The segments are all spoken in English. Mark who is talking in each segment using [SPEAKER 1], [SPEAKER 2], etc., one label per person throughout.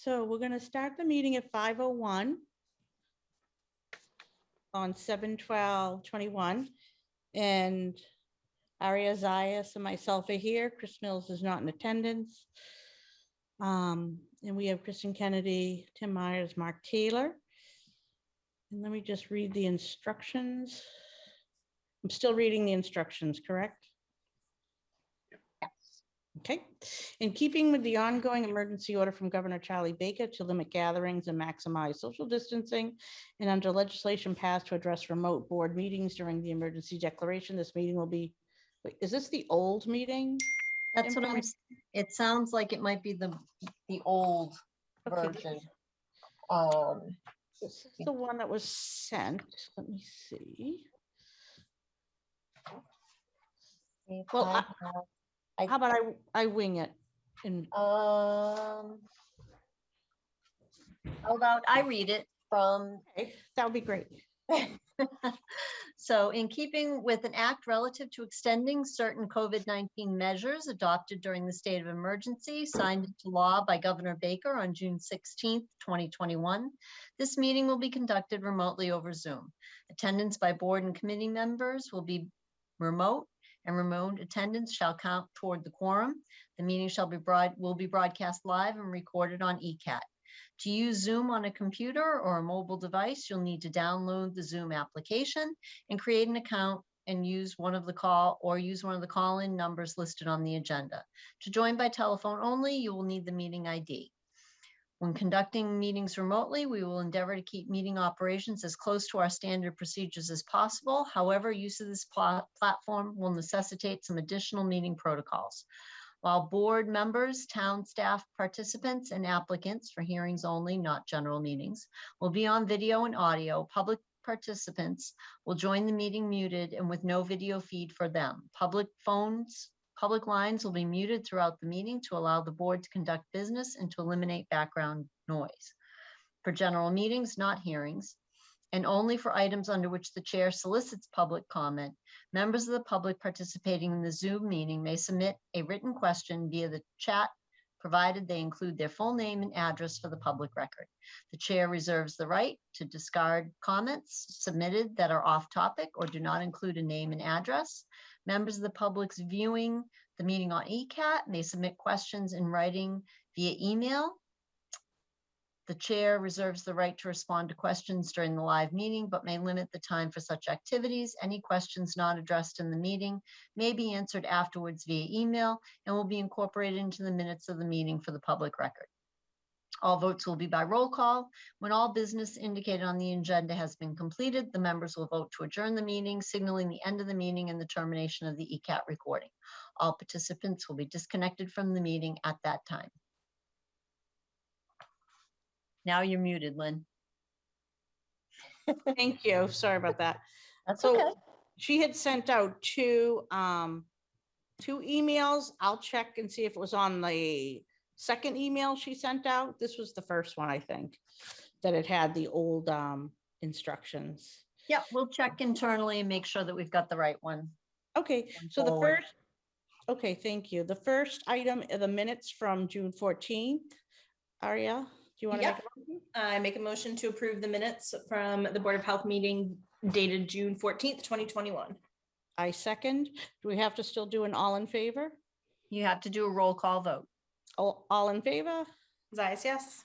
[SPEAKER 1] So we're going to start the meeting at 5:01 on 7/12/21. And Aria Zayas and myself are here. Chris Mills is not in attendance. And we have Kristen Kennedy, Tim Myers, Mark Taylor. And let me just read the instructions. I'm still reading the instructions, correct? Okay. In keeping with the ongoing emergency order from Governor Charlie Baker to limit gatherings and maximize social distancing, and under legislation passed to address remote board meetings during the emergency declaration, this meeting will be, wait, is this the old meeting?
[SPEAKER 2] That's what I'm, it sounds like it might be the old version.
[SPEAKER 1] This is the one that was sent. Let me see. Well, how about I wing it? And
[SPEAKER 2] how about I read it from,
[SPEAKER 1] okay, that would be great.
[SPEAKER 2] So in keeping with an act relative to extending certain COVID-19 measures adopted during the state of emergency signed into law by Governor Baker on June 16th, 2021, this meeting will be conducted remotely over Zoom. Attendance by board and committee members will be remote, and remote attendance shall count toward the quorum. The meeting will be broadcast live and recorded on ECAT. To use Zoom on a computer or a mobile device, you'll need to download the Zoom application and create an account and use one of the call-in numbers listed on the agenda. To join by telephone only, you will need the meeting ID. When conducting meetings remotely, we will endeavor to keep meeting operations as close to our standard procedures as possible. However, use of this platform will necessitate some additional meeting protocols. While board members, town staff, participants, and applicants for hearings only, not general meetings, will be on video and audio, public participants will join the meeting muted and with no video feed for them. Public lines will be muted throughout the meeting to allow the board to conduct business and to eliminate background noise. For general meetings, not hearings, and only for items under which the chair solicits public comment, members of the public participating in the Zoom meeting may submit a written question via the chat, provided they include their full name and address for the public record. The chair reserves the right to discard comments submitted that are off topic or do not include a name and address. Members of the public viewing the meeting on ECAT may submit questions in writing via email. The chair reserves the right to respond to questions during the live meeting, but may limit the time for such activities. Any questions not addressed in the meeting may be answered afterwards via email and will be incorporated into the minutes of the meeting for the public record. All votes will be by roll call. When all business indicated on the agenda has been completed, the members will vote to adjourn the meeting, signaling the end of the meeting and the termination of the ECAT recording. All participants will be disconnected from the meeting at that time. Now you're muted, Lynn.
[SPEAKER 1] Thank you. Sorry about that.
[SPEAKER 2] That's
[SPEAKER 1] so
[SPEAKER 2] okay.
[SPEAKER 1] She had sent out two emails. I'll check and see if it was on the second email she sent out. This was the first one, I think, that it had the old instructions.
[SPEAKER 2] Yeah, we'll check internally and make sure that we've got the right one.
[SPEAKER 1] Okay, so the first, okay, thank you. The first item are the minutes from June 14th. Aria, do you want to make a motion?
[SPEAKER 3] I make a motion to approve the minutes from the Board of Health meeting dated June 14th, 2021.
[SPEAKER 1] I second. Do we have to still do an all in favor?
[SPEAKER 2] You have to do a roll call vote.
[SPEAKER 1] All in favor?
[SPEAKER 3] Zayas, yes.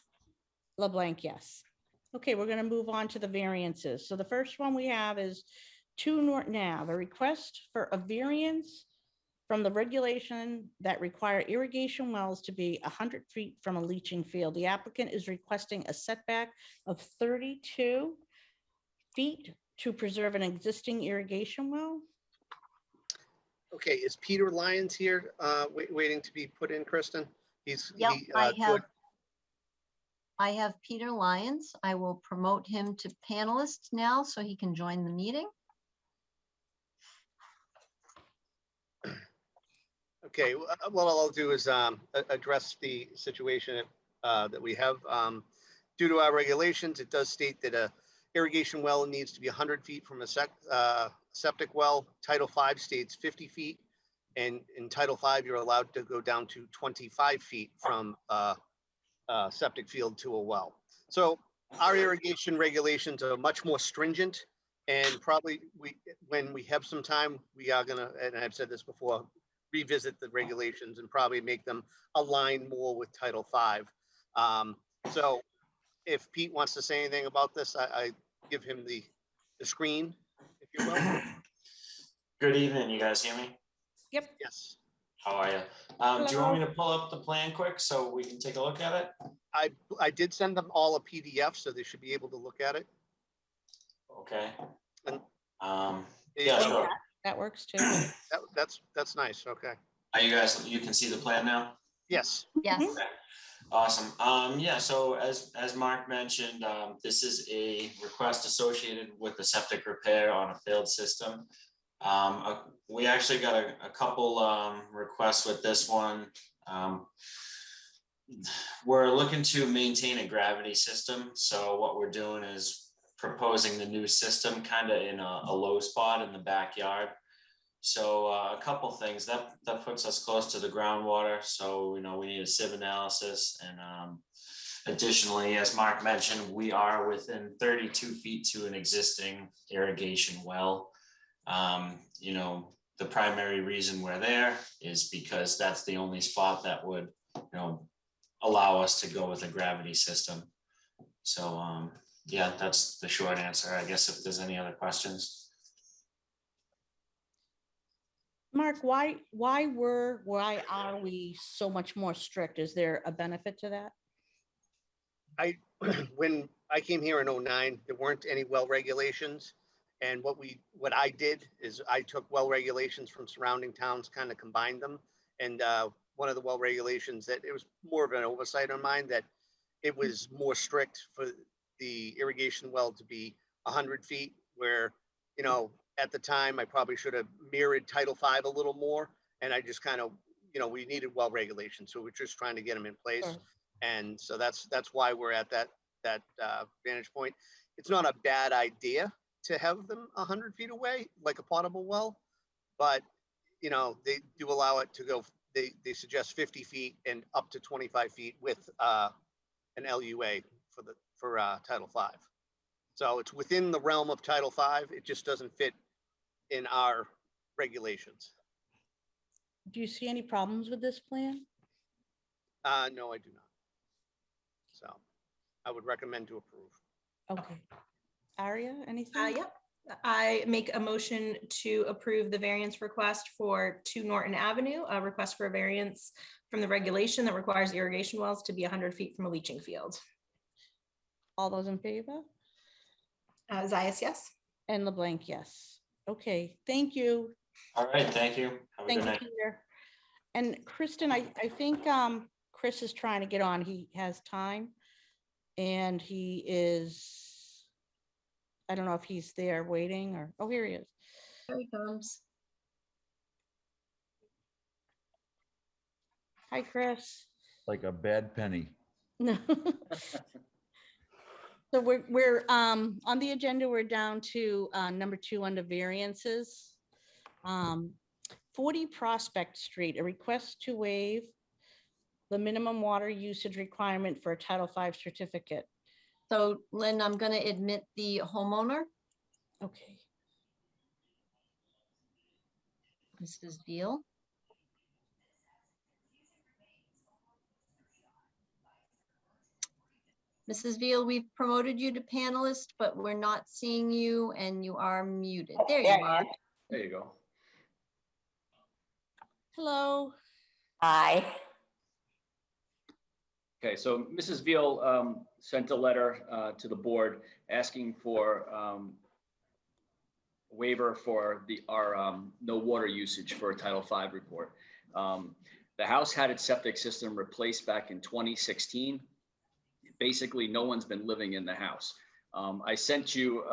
[SPEAKER 1] LeBlanc, yes. Okay, we're going to move on to the variances. So the first one we have is 2 Norton Ave, a request for a variance from the regulation that require irrigation wells to be 100 feet from a leaching field. The applicant is requesting a setback of 32 feet to preserve an existing irrigation well.
[SPEAKER 4] Okay, is Peter Lyons here waiting to be put in, Kristen?
[SPEAKER 2] Yep, I have Peter Lyons. I will promote him to panelist now so he can join the meeting.
[SPEAKER 4] Okay, what I'll do is address the situation that we have. Due to our regulations, it does state that a irrigation well needs to be 100 feet from a septic well. Title V states 50 feet. And in Title V, you're allowed to go down to 25 feet from septic field to a well. So our irrigation regulations are much more stringent, and probably when we have some time, we are gonna, and I've said this before, revisit the regulations and probably make them align more with Title V. So if Pete wants to say anything about this, I give him the screen, if you will.
[SPEAKER 5] Good evening, you guys hear me?
[SPEAKER 1] Yep.
[SPEAKER 4] Yes,
[SPEAKER 5] How are you? Do you want me to pull up the plan quick so we can take a look at it?
[SPEAKER 4] I did send them all a PDF, so they should be able to look at it.
[SPEAKER 5] Okay.
[SPEAKER 4] And-
[SPEAKER 5] Yeah,
[SPEAKER 4] Oh,
[SPEAKER 5] sure.
[SPEAKER 1] That works too.
[SPEAKER 4] That's nice. Okay.
[SPEAKER 5] Are you guys, you can see the plan now?
[SPEAKER 4] Yes.
[SPEAKER 2] Yes.
[SPEAKER 5] Okay. Awesome. Yeah, so as Mark mentioned, this is a request associated with the septic repair on a failed system. We actually got a couple requests with this one. We're looking to maintain a gravity system. So what we're doing is proposing the new system kind of in a low spot in the backyard. So a couple things that puts us close to the groundwater. So, you know, we need a sieve analysis. And additionally, as Mark mentioned, we are within 32 feet to an existing irrigation well. You know, the primary reason we're there is because that's the only spot that would, you know, allow us to go with a gravity system. So yeah, that's the short answer. I guess if there's any other questions.
[SPEAKER 1] Mark, why are we so much more strict? Is there a benefit to that?
[SPEAKER 4] When I came here in 09, there weren't any well regulations. And what I did is I took well regulations from surrounding towns, kind of combined them. And one of the well regulations, that it was more of an oversight on mine, that it was more strict for the irrigation well to be 100 feet, where, you know, at the time I probably should have mirrored Title V a little more. And I just kind of, you know, we needed well regulations, so we're just trying to get them in place.
[SPEAKER 1] Sure.
[SPEAKER 4] And so that's why we're at that vantage point. It's not a bad idea to have them 100 feet away, like a potable well, but, you know, they do allow it to go, they suggest 50 feet and up to 25 feet with an LUA for Title V. So it's within the realm of Title V. It just doesn't fit in our regulations.
[SPEAKER 1] Do you see any problems with this plan?
[SPEAKER 4] No, I do not. So I would recommend to approve.
[SPEAKER 1] Okay. Aria, anything?
[SPEAKER 3] Yep. I make a motion to approve the variance request for 2 Norton Avenue, a request for a variance from the regulation that requires irrigation wells to be 100 feet from a leaching field.
[SPEAKER 1] All those in favor?
[SPEAKER 3] Zayas, yes.
[SPEAKER 1] And LeBlanc, yes. Okay, thank you.
[SPEAKER 5] All right, thank you. Have a
[SPEAKER 1] Thank
[SPEAKER 5] good
[SPEAKER 1] you,
[SPEAKER 5] night.
[SPEAKER 1] Peter. And Kristen, I think Chris is trying to get on. He has time. And he is, I don't know if he's there waiting or, oh, here he is.
[SPEAKER 2] Here he comes.
[SPEAKER 1] Hi, Chris.
[SPEAKER 6] Like a bad penny.
[SPEAKER 1] No. So we're on the agenda, we're down to number 2 under variances. 40 Prospect Street, a request to waive the minimum water usage requirement for a Title V certificate.
[SPEAKER 2] So Lynn, I'm going to admit the homeowner,
[SPEAKER 1] Okay.
[SPEAKER 2] Mrs. Veal. Mrs. Veal, we've promoted you to panelist, but we're not seeing you and you are muted. There you are.
[SPEAKER 7] There you go.
[SPEAKER 1] Hello.
[SPEAKER 8] Hi.
[SPEAKER 7] Okay, so Mrs. Veal sent a letter to the board asking for waiver for our no water usage for a Title V report. The house had its septic system replaced back in 2016. Basically, no one's been living in the house. I sent you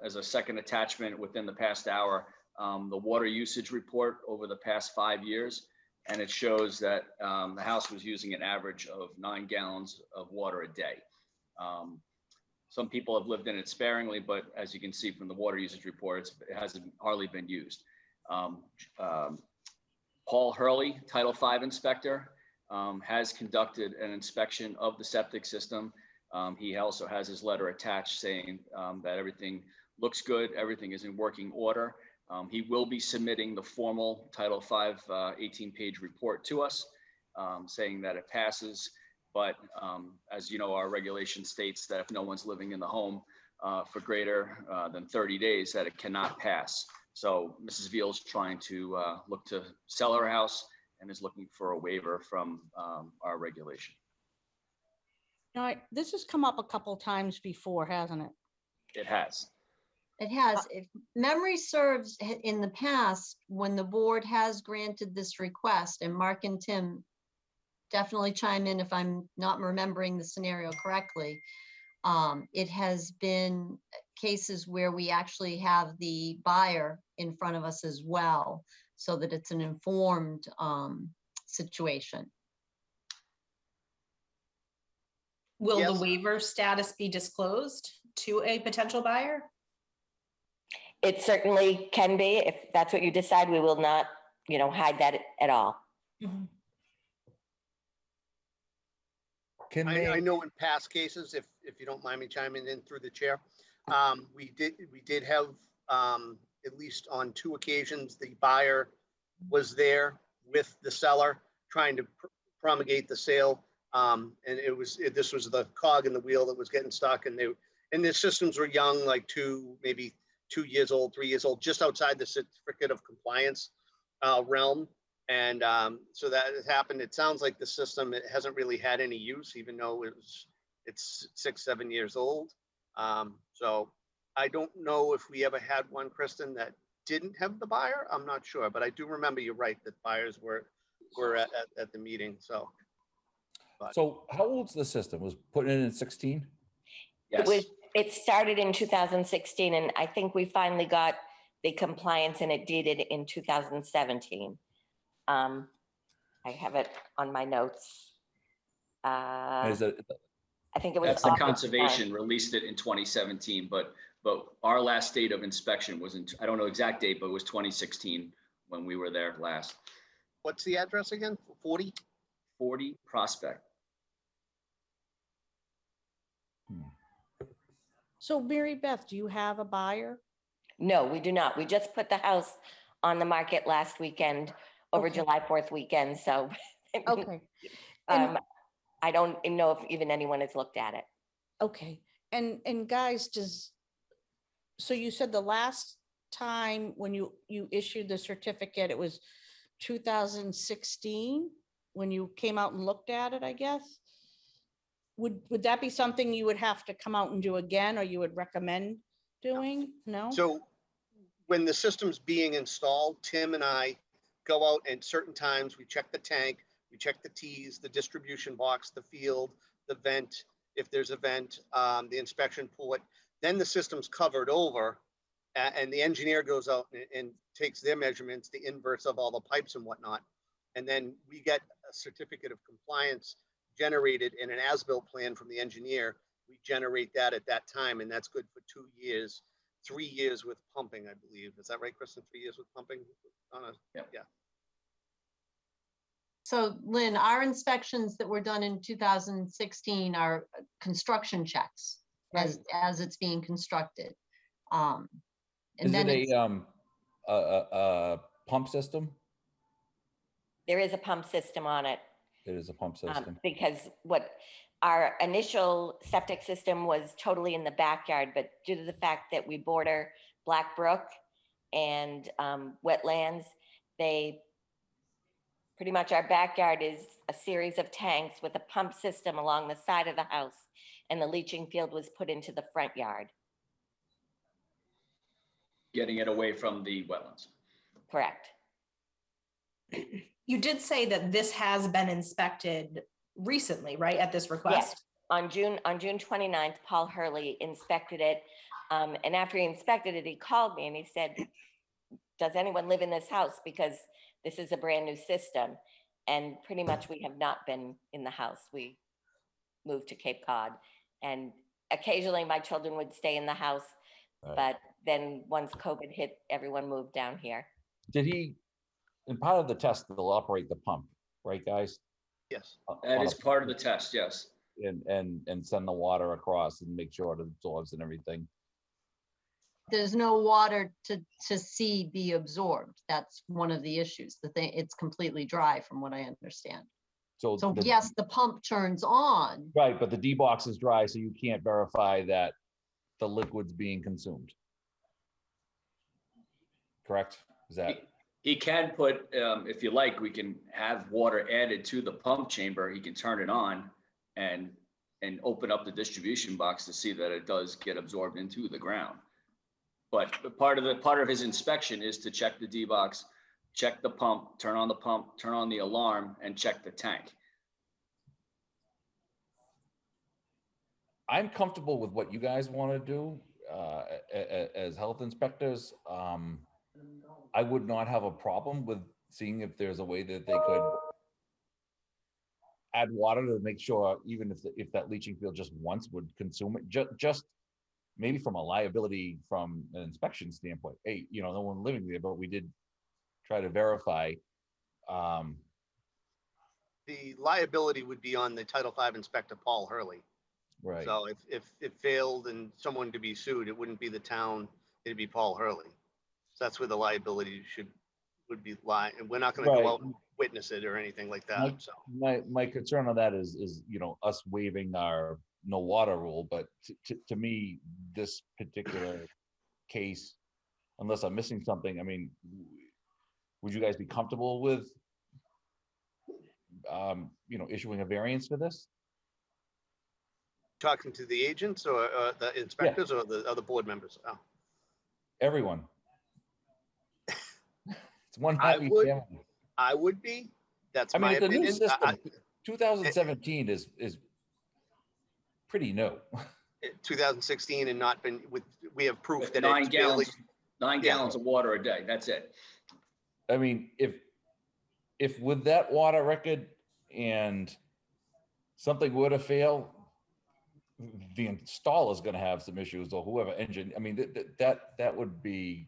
[SPEAKER 7] as a second attachment within the past hour the water usage report over the past 5 years. And it shows that the house was using an average of 9 gallons of water a day. Some people have lived in it sparingly, but as you can see from the water usage reports, it hasn't hardly been used. Paul Hurley, Title V inspector, has conducted an inspection of the septic system. He also has his letter attached saying that everything looks good, everything is in working order. He will be submitting the formal Title V 18-page report to us, saying that it passes. But as you know, our regulation states that if no one's living in the home for greater than 30 days, that it cannot pass. So Mrs. Veal's trying to look to sell her house and is looking for a waiver from our regulation.
[SPEAKER 1] Now, this has come up a couple times before, hasn't it?
[SPEAKER 7] It has.
[SPEAKER 2] It has. If memory serves, in the past, when the board has granted this request, and Mark and Tim definitely chime in if I'm not remembering the scenario correctly, it has been cases where we actually have the buyer in front of us as well, so that it's an informed situation.
[SPEAKER 3] Will
[SPEAKER 4] Yes.
[SPEAKER 3] the waiver status be disclosed to a potential buyer?
[SPEAKER 6] It certainly can be. If that's what you decide, we will not, hide that at all.
[SPEAKER 3] Mhm.
[SPEAKER 8] Can
[SPEAKER 4] I
[SPEAKER 8] they,
[SPEAKER 4] know in past cases, if you don't mind me chiming in through the chair, we did have, at least on 2 occasions, the buyer was there with the seller trying to promulgate the sale. And this was the cog in the wheel that was getting stuck, and their systems were young, like maybe 2 years old, 3 years old, just outside the certificate of compliance realm. And so that has happened. It sounds like the system, it hasn't really had any use, even though it's 6, 7 years old. So I don't know if we ever had one, Kristen, that didn't have the buyer. I'm not sure, but I do remember you're right that buyers were at the meeting. So
[SPEAKER 8] how old's the system? Was put in 16?
[SPEAKER 7] Yes.
[SPEAKER 6] It started in 2016, and I think we finally got the compliance and it dated in 2017. I have it on my notes.
[SPEAKER 8] Is it,
[SPEAKER 6] I think it was
[SPEAKER 7] That's the
[SPEAKER 6] August 9th.
[SPEAKER 7] conservation released it in 2017, but our last date of inspection was I don't know exact date, but it was 2016 when we were there last.
[SPEAKER 4] what's the address again? 40?
[SPEAKER 7] 40 Prospect.
[SPEAKER 1] So Mary Beth, do you have a buyer?
[SPEAKER 6] No, we do not. We just put the house on the market last weekend, over
[SPEAKER 1] Okay.
[SPEAKER 6] July 4th weekend, so
[SPEAKER 1] Okay. And
[SPEAKER 6] I don't know if even anyone has looked at it.
[SPEAKER 1] okay. And guys, so you said the last time when you issued the certificate, it was 2016 when you came out and looked at it, I guess? Would that be something you would have to come out and do again, or you would recommend doing? No?
[SPEAKER 4] So when the system's being installed, Tim and I go out, and certain times we check the tank, we check the tees, the distribution box, the field, the vent, if there's a vent, the inspection port. Then the system's covered over, and the engineer goes out and takes their measurements, the inverts of all the pipes and whatnot. And then we get a certificate of compliance generated in an as-built plan from the engineer. We generate that at that time, and that's good for 2 years, 3 years with pumping, I believe. Is that right, Kristen? 3 years with pumping? Yeah.
[SPEAKER 2] So Lynn, our inspections that were done in 2016 are construction checks as it's being constructed. And
[SPEAKER 8] is
[SPEAKER 2] then
[SPEAKER 8] it a pump system?
[SPEAKER 6] There is a pump system on it.
[SPEAKER 8] It is a pump system.
[SPEAKER 6] Because what our initial septic system was totally in the backyard, but due to the fact that we border Black Brook and wetlands, pretty much our backyard is a series of tanks with a pump system along the side of the house, and the leaching field was put into the front yard.
[SPEAKER 7] Getting it away from the wetlands.
[SPEAKER 6] Correct.
[SPEAKER 3] You did say that this has been inspected recently, right, at this request?
[SPEAKER 6] On June 29th, Paul Hurley inspected it. And after he inspected it, he called me and he said, does anyone live in this house? Because this is a brand new system. And pretty much we have not been in the house. We moved to Cape Cod. And occasionally my children would stay in the house.
[SPEAKER 8] Right.
[SPEAKER 6] But then once COVID hit, everyone moved down here.
[SPEAKER 8] Did he, in part of the test, they'll operate the pump, right, guys?
[SPEAKER 4] Yes.
[SPEAKER 7] That
[SPEAKER 8] on
[SPEAKER 7] is
[SPEAKER 8] a-
[SPEAKER 7] part of the test, yes.
[SPEAKER 8] And send the water across and make sure it absorbs and everything.
[SPEAKER 2] There's no water to see be absorbed. That's one of the issues. The thing, it's completely dry from what I understand. So yes, the pump turns on.
[SPEAKER 8] Right, but the D box is dry, so you can't verify that the liquid's being consumed. Correct? Is that?
[SPEAKER 7] He can put, if you like, we can have water added to the pump chamber. He can turn it on and open up the distribution box to see that it does get absorbed into the ground. But part of his inspection is to check the D box, check the pump, turn on the alarm, and check the tank.
[SPEAKER 8] I'm comfortable with what you guys want to do as health inspectors. I would not have a problem with seeing if there's a way that they could add water to make sure, even if that leaching field just once would consume it, just maybe from a liability, from an inspection standpoint. Hey, no one living there, but we did try to verify.
[SPEAKER 4] The liability would be on the Title V inspector, Paul Hurley.
[SPEAKER 8] Right.
[SPEAKER 4] So if it failed and someone to be sued, it wouldn't be the town, it'd be Paul Hurley. So that's where the liability would be lie. And we're not going to go out and witness it or anything like that. So
[SPEAKER 8] My concern on that is us waiving our no water rule, but to me, this particular case, unless I'm missing something, I mean, would you guys be comfortable with issuing a variance for this?
[SPEAKER 4] talking to the agents or the inspectors or the other board members? Oh.
[SPEAKER 8] Everyone. It's one
[SPEAKER 4] I
[SPEAKER 8] happy
[SPEAKER 4] would-
[SPEAKER 8] family.
[SPEAKER 4] I would be. That's
[SPEAKER 8] I mean,
[SPEAKER 4] my
[SPEAKER 8] it's a new
[SPEAKER 4] opinion.
[SPEAKER 8] system. 2017 is pretty new.
[SPEAKER 4] 2016 and not been with. We have proof that
[SPEAKER 7] 9
[SPEAKER 4] it's
[SPEAKER 7] gallons,
[SPEAKER 4] barely,
[SPEAKER 7] 9 gallons of water a day. That's it.
[SPEAKER 8] I mean, if with that water record and something were to fail, the installer is going to have some issues, or whoever engine. I mean, that would be.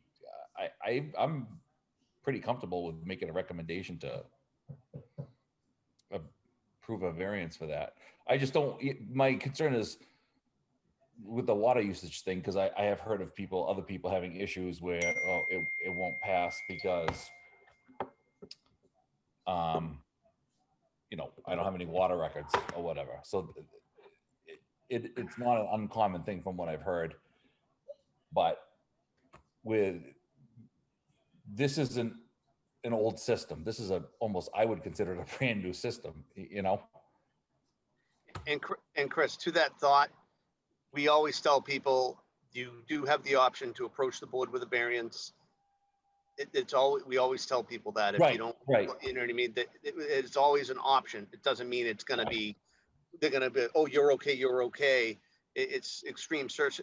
[SPEAKER 8] I'm pretty comfortable with making a recommendation to approve a variance for that. I just don't. My concern is with the water usage thing, because I have heard of other people having issues where it won't pass because I don't have any water records or whatever. So it's not an uncommon thing from what I've heard. But this isn't an old system. This is almost, I would consider it a brand new system,
[SPEAKER 4] And Chris, to that thought, we always tell people you do have the option to approach the board with a variance. We always tell people that if you don't, you know what I mean? That it's always an option. It doesn't mean it's going to be, they're going to be, oh, you're okay, you're okay. It's extreme search.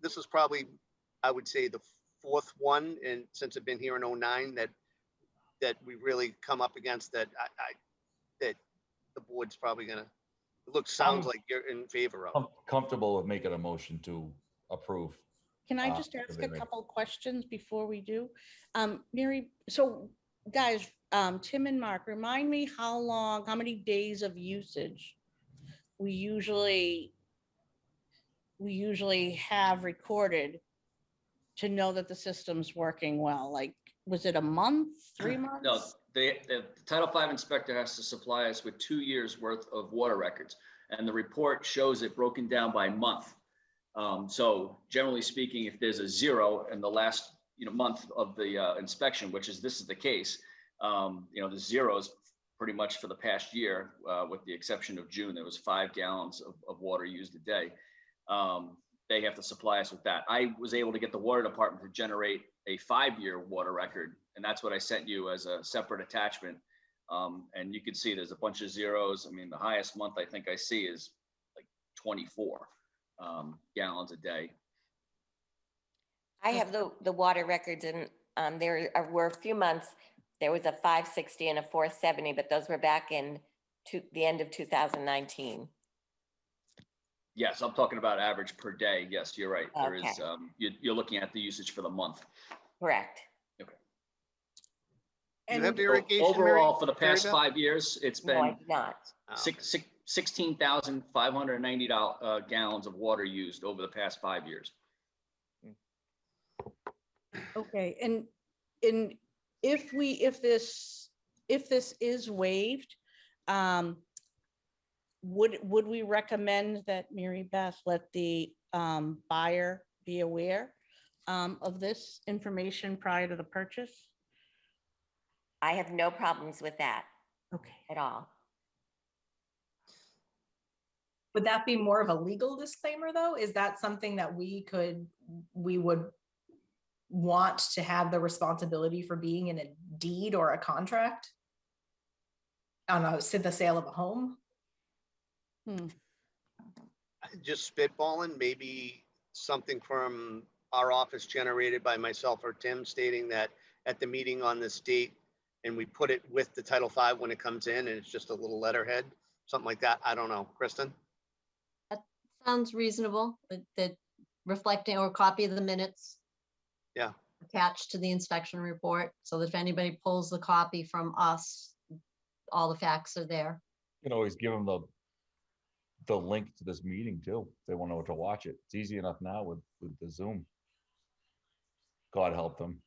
[SPEAKER 4] This is probably, I would say, the fourth one, and since I've been here in 2009, that we really come up against that. That the board's probably going to sounds like you're in favor of.
[SPEAKER 8] I'm comfortable with making a motion to approve.
[SPEAKER 1] Can I just ask a couple questions before we do? Mary, so guys, Tim and Mark, remind me how many days of usage we usually have recorded to know that the system's working well. Like, was it a month, 3 months?
[SPEAKER 7] No, the Title V inspector has to supply us with 2 years worth of water records, and the report shows it broken down by month. So generally speaking, if there's a 0 in the last month of the inspection, this is the case, the 0 is pretty much for the past year, with the exception of June. There was 5 gallons of water used a day. They have to supply us with that. I was able to get the water department to generate a 5-year water record, and that's what I sent you as a separate attachment. And you can see there's a bunch of zeros. I mean, the highest month I think I see is like 24 gallons a day.
[SPEAKER 6] I have the water records, and there were a few months, there was a 560 and a 470, but those were back in the end of 2019.
[SPEAKER 7] Yes, I'm talking about average per day. Yes, you're right. There
[SPEAKER 6] Okay.
[SPEAKER 7] is, you're looking at the usage for the month.
[SPEAKER 6] Correct.
[SPEAKER 7] Okay.
[SPEAKER 4] You have
[SPEAKER 1] And
[SPEAKER 4] the irrigation, Mary?
[SPEAKER 7] Overall, for the
[SPEAKER 4] Mary
[SPEAKER 7] past
[SPEAKER 4] Beth?
[SPEAKER 7] 5 years, it's
[SPEAKER 6] No, I
[SPEAKER 7] been
[SPEAKER 6] do not.
[SPEAKER 4] Oh,
[SPEAKER 7] six 16,590 gallons of water used over the past 5 years.
[SPEAKER 1] okay, and if this is waived, would we recommend that Mary Beth let the buyer be aware of this information prior to the purchase?
[SPEAKER 6] I have no problems with that
[SPEAKER 1] Okay.
[SPEAKER 6] at all.
[SPEAKER 3] Would that be more of a legal disclaimer though? Is that something that we would want to have the responsibility for being in a deed or a contract? I don't know, the sale of a home?
[SPEAKER 4] just spitballing, maybe something from our office generated by myself or Tim stating that at the meeting on this date, and we put it with the Title V when it comes in, and it's just a little letterhead, something like that. I don't know. Kristen?
[SPEAKER 2] Sounds reasonable, that reflecting or copy of the minutes.
[SPEAKER 4] Yeah.
[SPEAKER 2] Attached to the inspection report, so that if anybody pulls the copy from us, all the facts are there.
[SPEAKER 8] You can always give them the link to this meeting too, if they want to watch it. It's easy enough now with the Zoom. God help them.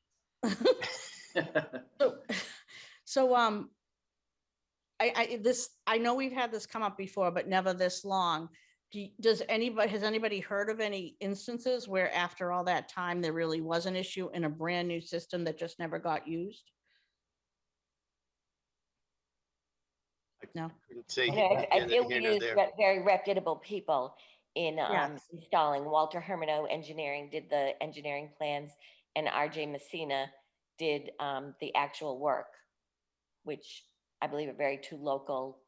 [SPEAKER 1] So, I know we've had this come up before, but never this long. Has anybody heard of any instances where after all that time, there really was an issue in a brand new system that just never got used? No.
[SPEAKER 4] Couldn't say
[SPEAKER 6] I feel we
[SPEAKER 4] here nor
[SPEAKER 6] use
[SPEAKER 4] there.
[SPEAKER 6] very reputable people in
[SPEAKER 1] Yes.
[SPEAKER 6] installing. Walter Hermano Engineering did the engineering plans, and RJ Messina did the actual work, which I believe are very two local,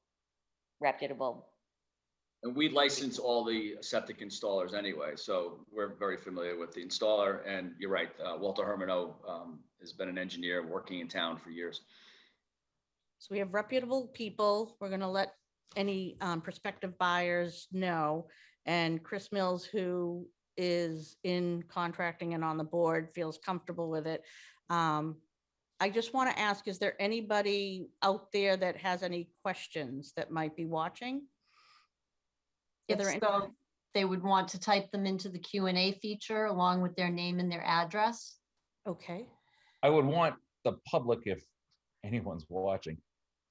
[SPEAKER 6] reputable.
[SPEAKER 7] And we license all the septic installers anyway, so we're very familiar with the installer. And you're right, Walter Hermano has been an engineer working in town for years.
[SPEAKER 1] So we have reputable people. We're going to let any prospective buyers know. And Chris Mills, who is in contracting and on the board, feels comfortable with it. I just want to ask, is there anybody out there that has any questions that might be watching? Are there
[SPEAKER 2] If so, they would want to type them into the Q&A feature along with their name and their address.
[SPEAKER 1] Okay.
[SPEAKER 8] I would want the public, if anyone's watching,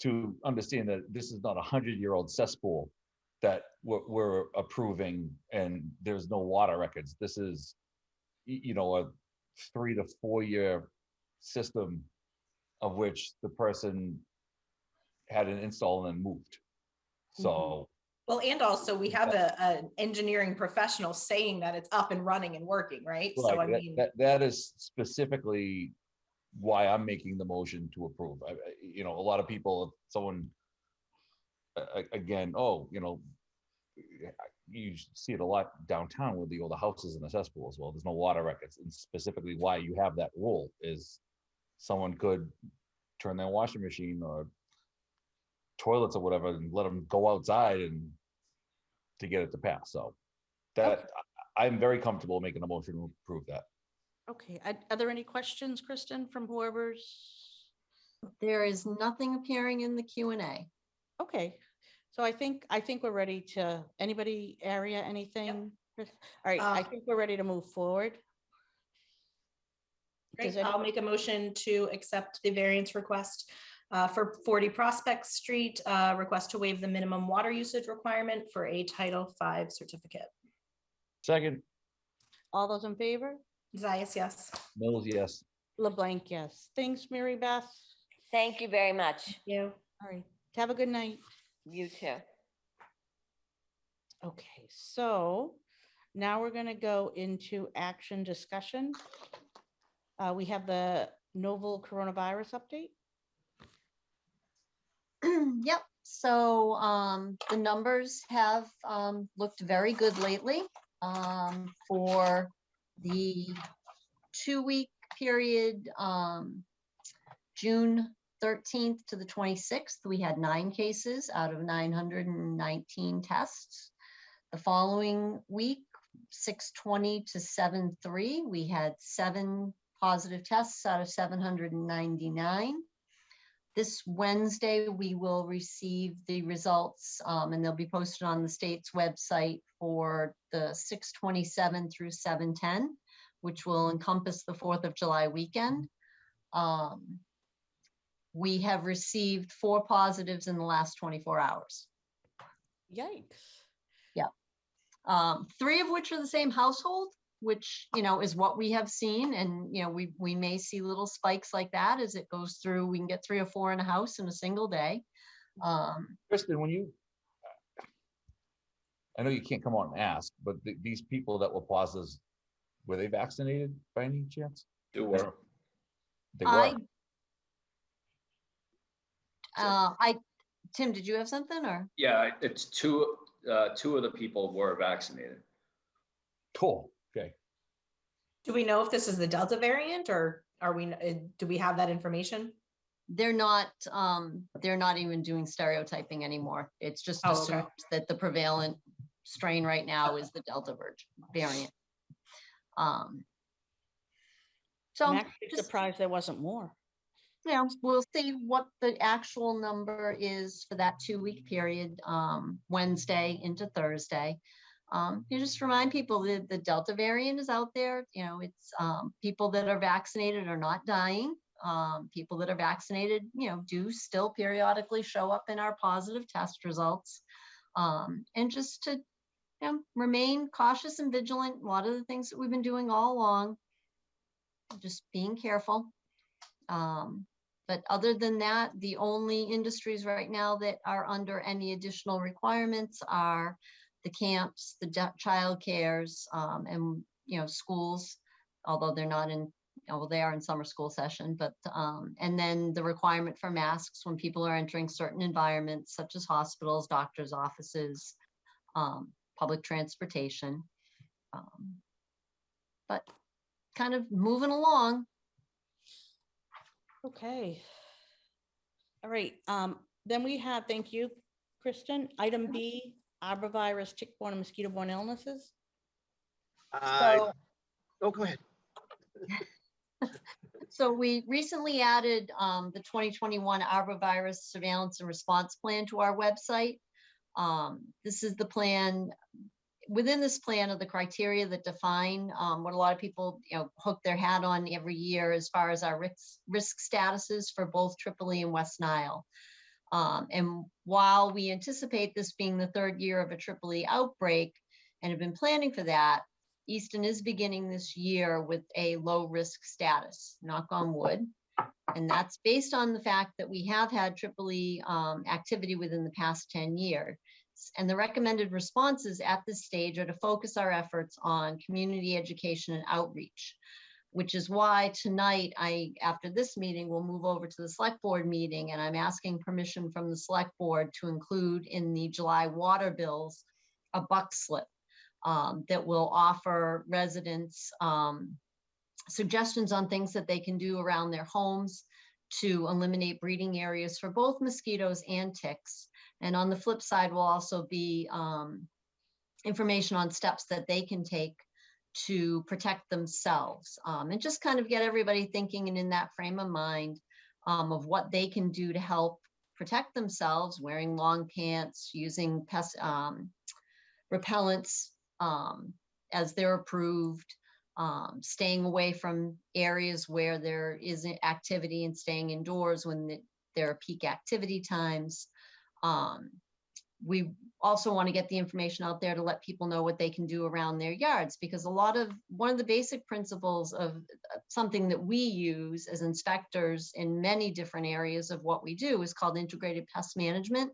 [SPEAKER 8] to understand that this is not a 100-year-old cesspool that we're approving and there's no water records. This is, a 3 to 4 year system of which the person had an install and then moved. So.
[SPEAKER 3] Well, and also we have an engineering professional saying that it's up and running and working, right? So I mean,
[SPEAKER 8] that is specifically why I'm making the motion to approve. A lot of people, someone, again, you see it a lot downtown with the older houses in the cesspool as well. There's no water records, and specifically why you have that rule is someone could turn their washing machine or toilets or whatever and let them go outside and to get it to pass. So that I'm very comfortable making a motion to approve that.
[SPEAKER 1] Okay. Are there any questions, Kristen, from whoever's?
[SPEAKER 2] There is nothing appearing in the Q&A.
[SPEAKER 1] Okay. So I think we're ready to, anybody, area, anything? All right. I think we're ready to move forward.
[SPEAKER 3] Great. I'll make a motion to accept the variance request for 40 Prospect Street, request to waive the minimum water usage requirement for a Title V certificate.
[SPEAKER 8] Second.
[SPEAKER 1] All those in favor?
[SPEAKER 3] Zayas, yes.
[SPEAKER 8] Mills, yes.
[SPEAKER 1] LeBlanc, yes. Thanks, Mary Beth.
[SPEAKER 6] Thank you very much.
[SPEAKER 3] Thank you.
[SPEAKER 1] All right. Have a good night.
[SPEAKER 6] You too.
[SPEAKER 1] Okay, so now we're going to go into action discussion. We have the novel coronavirus update.
[SPEAKER 2] Yep. So the numbers have looked very good lately. For the 2-week period, June 13th to the 26th, we had 9 cases out of 919 tests. The following week, 6/20 to 7/3, we had 7 positive tests out of 799. This Wednesday, we will receive the results, and they'll be posted on the state's website for the 6/27 through 7/10, which will encompass the 4th of July weekend. We have received 4 positives in the last 24 hours.
[SPEAKER 1] Yikes.
[SPEAKER 2] 3 of which are the same household, which, is what we have seen. And, we may see little spikes like that as it goes through. We can get 3 or 4 in a house in a single day.
[SPEAKER 8] Kristen, I know you can't come out and ask, but these people that were positives, were they vaccinated by any chance?
[SPEAKER 7] They were.
[SPEAKER 8] They
[SPEAKER 2] I-
[SPEAKER 8] were.
[SPEAKER 2] Tim, did you have something or?
[SPEAKER 7] Yeah, it's 2 of the people were vaccinated.
[SPEAKER 8] Cool. Okay.
[SPEAKER 3] Do we know if this is the Delta variant, or do we have that information?
[SPEAKER 2] They're not even doing stereotyping anymore. It's just
[SPEAKER 3] Oh, okay.
[SPEAKER 2] assumed that the prevalent strain right now is the Delta variant. So
[SPEAKER 1] I'm actually surprised there wasn't more.
[SPEAKER 2] we'll see what the actual number is for that 2-week period, Wednesday into Thursday. You just remind people that the Delta variant is out there. It's people that are vaccinated are not dying. People that are vaccinated, do still periodically show up in our positive test results. And just to remain cautious and vigilant. A lot of the things that we've been doing all along, just being careful. But other than that, the only industries right now that are under any additional requirements are the camps, the child cares, and schools, although they're not in, well, they are in summer school session, but and then the requirement for masks when people are entering certain environments such as hospitals, doctors' offices, public transportation. But kind of moving along.
[SPEAKER 1] Okay. All right. Then we have, thank you, Kristen. Item B, arbovirus, tick-borne, and mosquito-borne illnesses.
[SPEAKER 2] So,
[SPEAKER 4] Go ahead.
[SPEAKER 2] So we recently added the 2021 arbovirus surveillance and response plan to our website. This is the plan. Within this plan are the criteria that define what a lot of people hook their hat on every year as far as our risk statuses for both Tripoli and West Nile. And while we anticipate this being the 3rd year of a Tripoli outbreak and have been planning for that, Easton is beginning this year with a low risk status, knock on wood. And that's based on the fact that we have had Tripoli activity within the past 10 years. And the recommended responses at this stage are to focus our efforts on community education and outreach, which is why tonight, after this meeting, we'll move over to the select board meeting, and I'm asking permission from the select board to include in the July water bills a buck slip that will offer residents suggestions on things that they can do around their homes to eliminate breeding areas for both mosquitoes and ticks. And on the flip side will also be information on steps that they can take to protect themselves, and just kind of get everybody thinking and in that frame of mind of what they can do to help protect themselves, wearing long pants, using pest repellents as they're approved, staying away from areas where there isn't activity and staying indoors when there are peak activity times. We also want to get the information out there to let people know what they can do around their yards, because one of the basic principles of something that we use as inspectors in many different areas of what we do is called integrated pest management,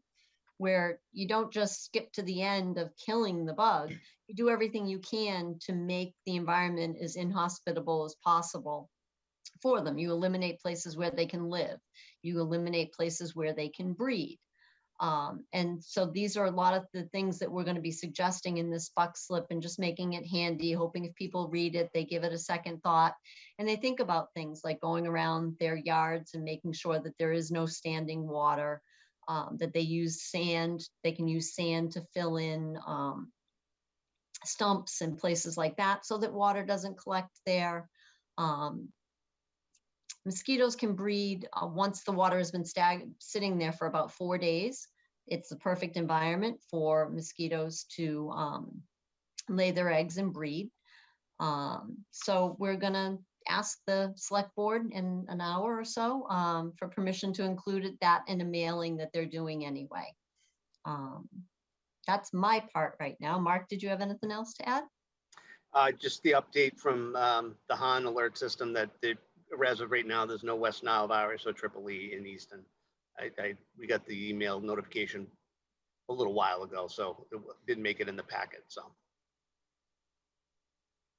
[SPEAKER 2] where you don't just skip to the end of killing the bug. You do everything you can to make the environment as inhospitable as possible for them. You eliminate places where they can live. You eliminate places where they can breed. And so these are a lot of the things that we're going to be suggesting in this buck slip, and just making it handy, hoping if people read it, they give it a second thought, and they think about things like going around their yards and making sure that there is no standing water, that they use sand. They can use sand to fill in stumps and places like that so that water doesn't collect there. Mosquitoes can breed once the water has been sitting there for about 4 days. It's the perfect environment for mosquitoes to lay their eggs and breed. So we're gonna ask the select board in an hour or so for permission to include that in a mailing that they're doing anyway. That's my part right now. Mark, did you have anything else to add?
[SPEAKER 4] Just the update from the Han alert system that as of right now, there's no West Nile virus or Triple E in Easton. We got the email notification a little while ago, so it didn't make it in the packet. So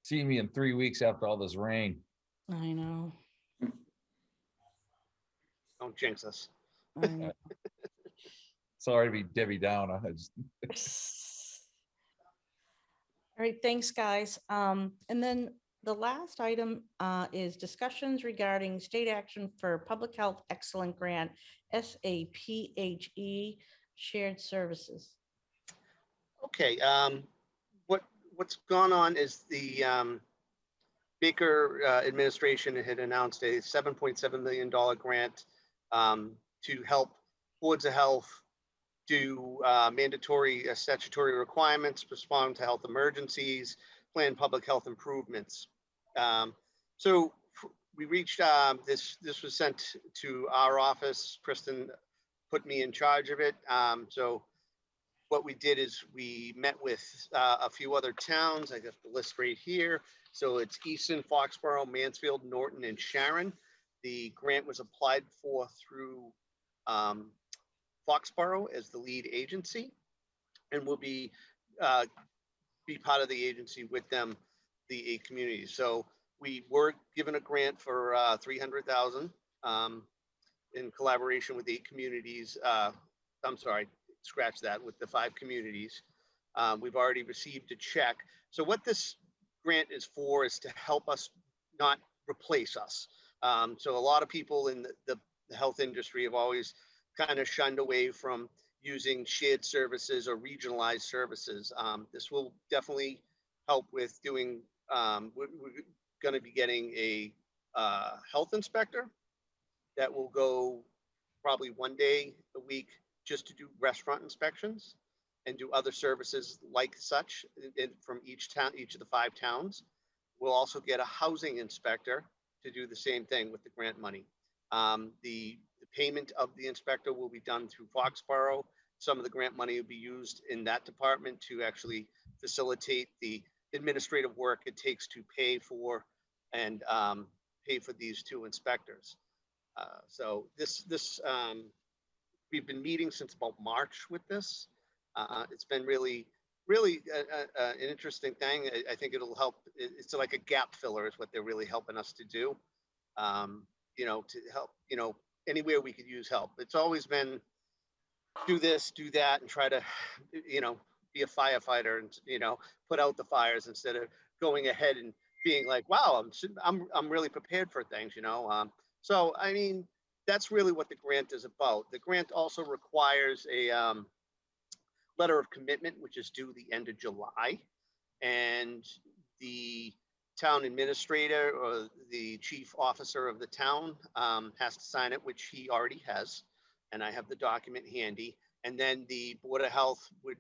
[SPEAKER 8] See me in 3 weeks after all this rain.
[SPEAKER 1] I know.
[SPEAKER 4] don't jinx us.
[SPEAKER 1] I know.
[SPEAKER 8] Sorry to be Debbie Downer. I just,
[SPEAKER 1] All right, thanks, guys. And then the last item is discussions regarding state action for public health excellent grant, SAPHE shared services.
[SPEAKER 4] Okay, what's gone on is the Baker administration had announced a $7.7 million grant to help boards of health do mandatory statutory requirements, respond to health emergencies, plan public health improvements. So we reached, this was sent to our office. Kristen put me in charge of it. So what we did is we met with a few other towns. I got the list right here. So it's Easton, Foxborough, Mansfield, Norton, and Sharon. The grant was applied for through Foxborough as the lead agency, and will be part of the agency with them, the 8 communities. So we were given a grant for $300,000 in collaboration with 8 communities. I'm sorry, scratch that, with the 5 communities. We've already received a check. So what this grant is for is to help us, not replace us. So a lot of people in the health industry have always kind of shunned away from using shared services or regionalized services. This will definitely help with doing, we're going to be getting a health inspector that will go probably 1 day a week just to do restaurant inspections and do other services like such from each town, each of the 5 towns. We'll also get a housing inspector to do the same thing with the grant money. The payment of the inspector will be done through Foxborough. Some of the grant money will be used in that department to actually facilitate the administrative work it takes to pay for and pay for these 2 inspectors. So we've been meeting since about March with this. It's been really an interesting thing. I think it'll help. It's like a gap filler is what they're really helping us to do. To help, anywhere we could use help. It's always been do this, do that, and try to, be a firefighter and, put out the fires instead of going ahead and being like, wow, I'm really prepared for things, So, I mean, that's really what the grant is about. The grant also requires a letter of commitment, which is due the end of July. And the town administrator or the chief officer of the town has to sign it, which he already has. And I have the document handy. And then the Board of Health would,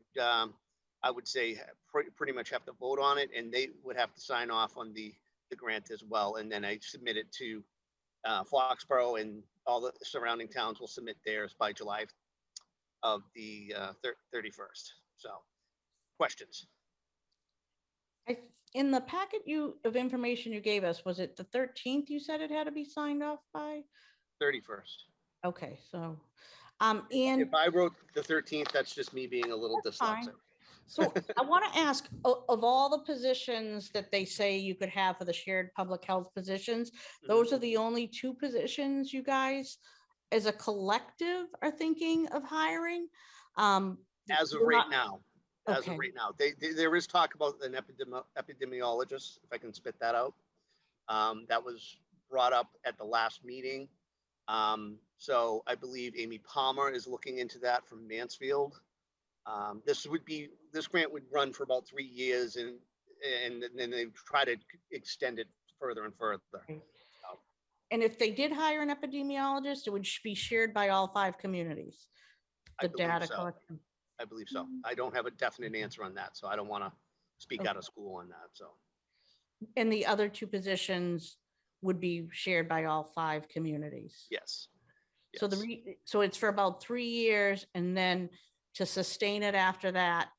[SPEAKER 4] I would say, pretty much have to vote on it, and they would have to sign off on the grant as well. And then I submit it to Foxborough, and all the surrounding towns will submit theirs by July of the 31st. So, questions?
[SPEAKER 1] In the packet of information you gave us, was it the 13th you said it had to be signed off by?
[SPEAKER 4] 31st.
[SPEAKER 1] Okay, so,
[SPEAKER 4] If I wrote the 13th, that's just me being a little dyslexic.
[SPEAKER 1] So I want to ask, of all the positions that they say you could have for the shared public health positions, those are the only 2 positions you guys as a collective are thinking of hiring?
[SPEAKER 4] As of right now. As
[SPEAKER 1] Okay.
[SPEAKER 4] of right now. There is talk about an epidemiologist, if I can spit that out. That was brought up at the last meeting. So I believe Amy Palmer is looking into that from Mansfield. This grant would run for about 3 years, and then they try to extend it further and further.
[SPEAKER 1] And if they did hire an epidemiologist, it would be shared by all 5 communities.
[SPEAKER 4] I
[SPEAKER 1] The
[SPEAKER 4] believe
[SPEAKER 1] data
[SPEAKER 4] so.
[SPEAKER 1] collection.
[SPEAKER 4] I believe so. I don't have a definite answer on that, so I don't want to speak out of school on that, so.
[SPEAKER 1] And the other 2 positions would be shared by all 5 communities.
[SPEAKER 4] Yes.
[SPEAKER 1] So
[SPEAKER 4] Yes.
[SPEAKER 1] so it's for about 3 years, and then to sustain it after that.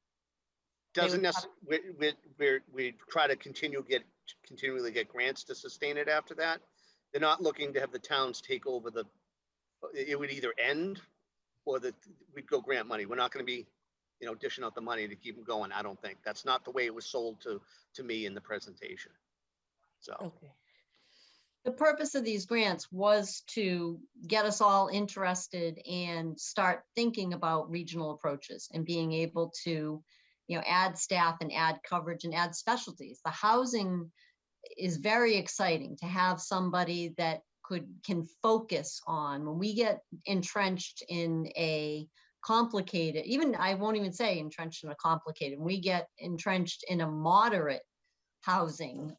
[SPEAKER 4] Doesn't necessarily, we try to continually get grants to sustain it after that. They're not looking to have the towns take over it would either end or we'd go grant money. We're not going to be, dishing out the money to keep them going. I don't think. That's not the way it was sold to me in the presentation. So.
[SPEAKER 1] Okay.
[SPEAKER 2] The purpose of these grants was to get us all interested and start thinking about regional approaches and being able to, add staff and add coverage and add specialties. The housing is very exciting to have somebody that can focus on. When we get entrenched in a complicated, even I won't even say entrenched in a complicated, we get entrenched in a moderate housing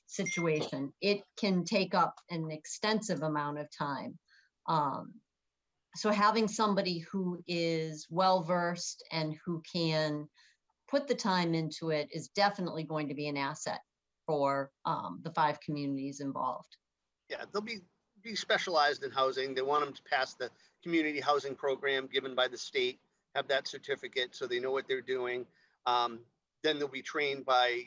[SPEAKER 2] situation, it can take up an extensive amount of time. So having somebody who is well-versed and who can put the time into it is definitely going to be an asset for the 5 communities involved.
[SPEAKER 4] Yeah, they'll be specialized in housing. They want them to pass the community housing program given by the state, have that certificate so they know what they're doing. Then they'll be trained by,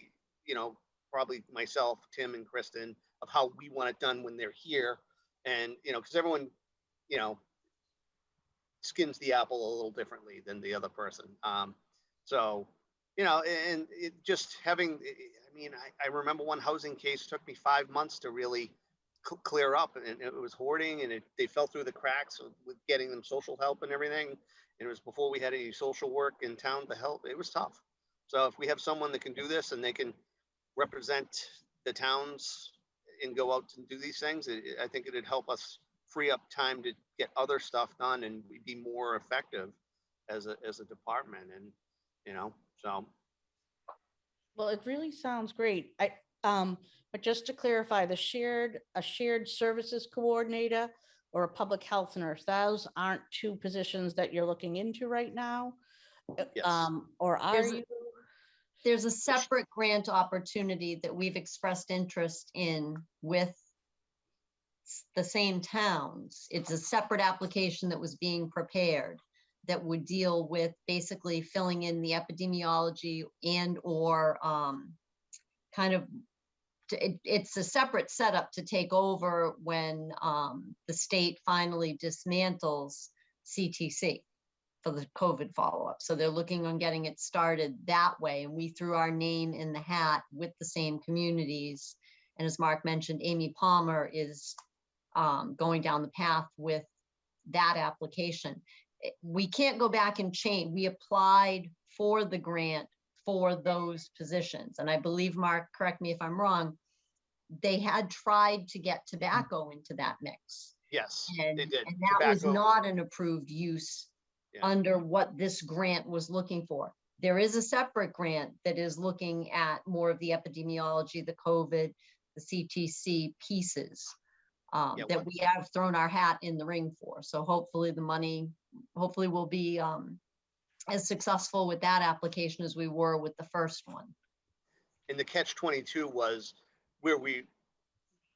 [SPEAKER 4] probably myself, Tim and Kristen, of how we want it done when they're here. And, because everyone, skins the apple a little differently than the other person. So, and it just having, I remember one housing case took me 5 months to really clear up, and it was hoarding, and they fell through the cracks with getting them social help and everything. And it was before we had any social work in town to help. It was tough. So if we have someone that can do this and they can represent the towns and go out and do these things, I think it'd help us free up time to get other stuff done and we'd be more effective as a department. And so.
[SPEAKER 1] Well, it really sounds great. But just to clarify, a shared services coordinator or a public health nurse, those aren't 2 positions that you're looking into right now?
[SPEAKER 4] Yes.
[SPEAKER 1] Or are you?
[SPEAKER 2] There's a separate grant opportunity that we've expressed interest in with the same towns. It's a separate application that was being prepared that would deal with basically filling in the epidemiology and or it's a separate setup to take over when the state finally dismantles CTC for the COVID follow-up. So they're looking on getting it started that way. And we threw our name in the hat with the same communities. And as Mark mentioned, Amy Palmer is going down the path with that application. We can't go back and change. We applied for the grant for those positions. And I believe, Mark, correct me if I'm wrong, they had tried to get tobacco into that mix.
[SPEAKER 4] Yes,
[SPEAKER 2] And,
[SPEAKER 4] they did.
[SPEAKER 2] and that
[SPEAKER 4] Tobacco.
[SPEAKER 2] was not an approved use under what this grant was looking for. There is a separate grant that is looking at more of the epidemiology, the COVID, the CTC pieces that we have thrown our hat in the ring for. So hopefully we'll be as successful with that application as we were with the first one.
[SPEAKER 4] And the catch-22 was where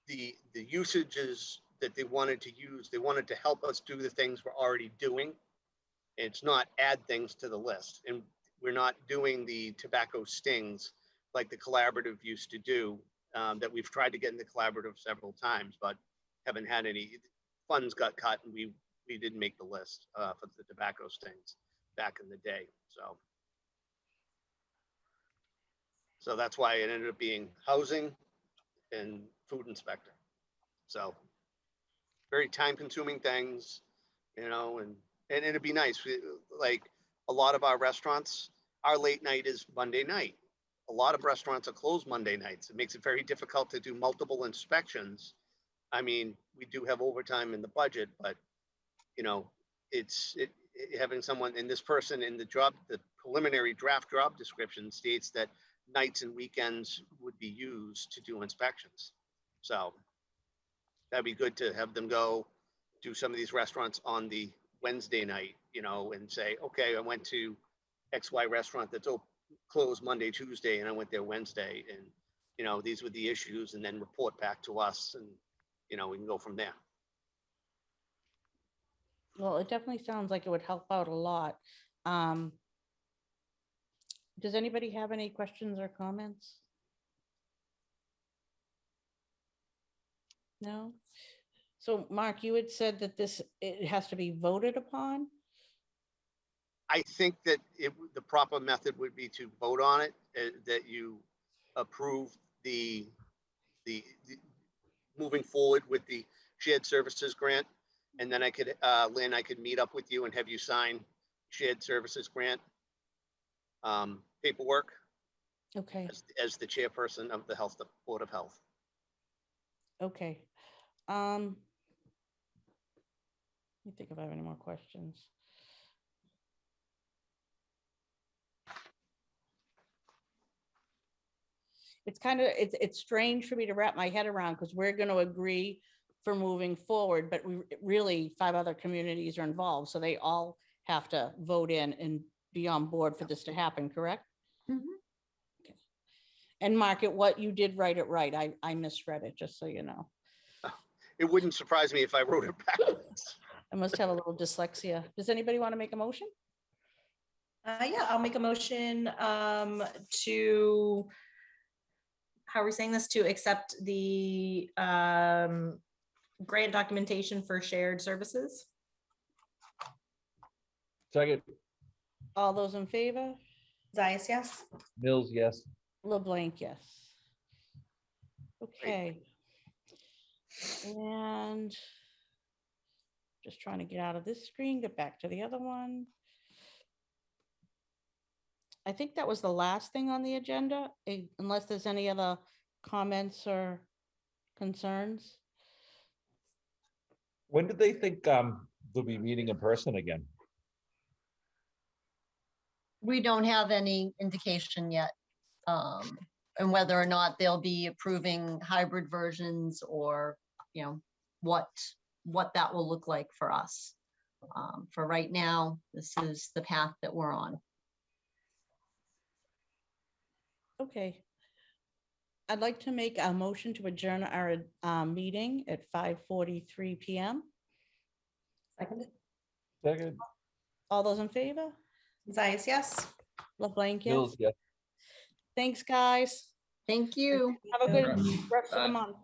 [SPEAKER 4] the usages that they wanted to use, they wanted to help us do the things we're already doing. It's not add things to the list. And we're not doing the tobacco stings like the collaborative used to do, that we've tried to get in the collaborative several times, but haven't had any funds got cut and we didn't make the list for the tobacco stings back in the day. So that's why it ended up being housing and food inspector. So very time consuming things, and it'd be nice. Like a lot of our restaurants, our late night is Monday night. A lot of restaurants are closed Monday nights. It makes it very difficult to do multiple inspections. I mean, we do have overtime in the budget, but having someone, and this person in the preliminary draft job description states that nights and weekends would be used to do inspections. So that'd be good to have them go do some of these restaurants on the Wednesday night, you know, and say, okay, I went to XY restaurant that's closed Monday, Tuesday, and I went there Wednesday, and, you know, these were the issues, and then report back to us, and, you know, we can go from there.
[SPEAKER 1] Well, it definitely sounds like it would help out a lot. Does anybody have any questions or comments? No? So Mark, you had said that it has to be voted upon?
[SPEAKER 4] I think that the proper method would be to vote on it, that you approve the moving forward with the shared services grant. And then I could, Lynn, I could meet up with you and have you sign shared services grant paperwork
[SPEAKER 1] Okay,
[SPEAKER 4] as the chairperson of the Board of Health.
[SPEAKER 1] okay. Let me think if I have any more questions. It's kind of, it's strange for me to wrap my head around because we're going to agree for moving forward, but we really 5 other communities are involved, so they all have to vote in and be on board for this to happen, correct?
[SPEAKER 2] Mhm.
[SPEAKER 1] Okay. And Mark, what you did write it right. I misread it, just so you know.
[SPEAKER 4] It wouldn't surprise me if I wrote it backwards.
[SPEAKER 1] I must have a little dyslexia. Does anybody want to make a motion?
[SPEAKER 3] Yeah, I'll make a motion to, how are we saying this, to accept the grant documentation for shared services.
[SPEAKER 8] Second,
[SPEAKER 1] All those in favor?
[SPEAKER 3] Zayas, yes.
[SPEAKER 8] Mills, yes.
[SPEAKER 1] LeBlanc, yes. Okay. And just trying to get out of this screen, get back to the other one. I think that was the last thing on the agenda, unless there's any other comments or concerns.
[SPEAKER 8] When did they think they'll be meeting in person again?
[SPEAKER 2] We don't have any indication yet. And whether or not they'll be approving hybrid versions or, you know, what that will look like for us. For right now, this is the path that we're on.
[SPEAKER 1] Okay. I'd like to make a motion to adjourn our meeting at 5:43 p.m.
[SPEAKER 3] Seconded.
[SPEAKER 8] Second,
[SPEAKER 1] All those in favor?
[SPEAKER 3] Zayas, yes.
[SPEAKER 1] LeBlanc, yes.
[SPEAKER 8] Mills, yes.
[SPEAKER 1] Thanks, guys.
[SPEAKER 2] Thank you.
[SPEAKER 1] Have a good
[SPEAKER 7] Alright.
[SPEAKER 1] rest of the
[SPEAKER 7] Bye.
[SPEAKER 1] month.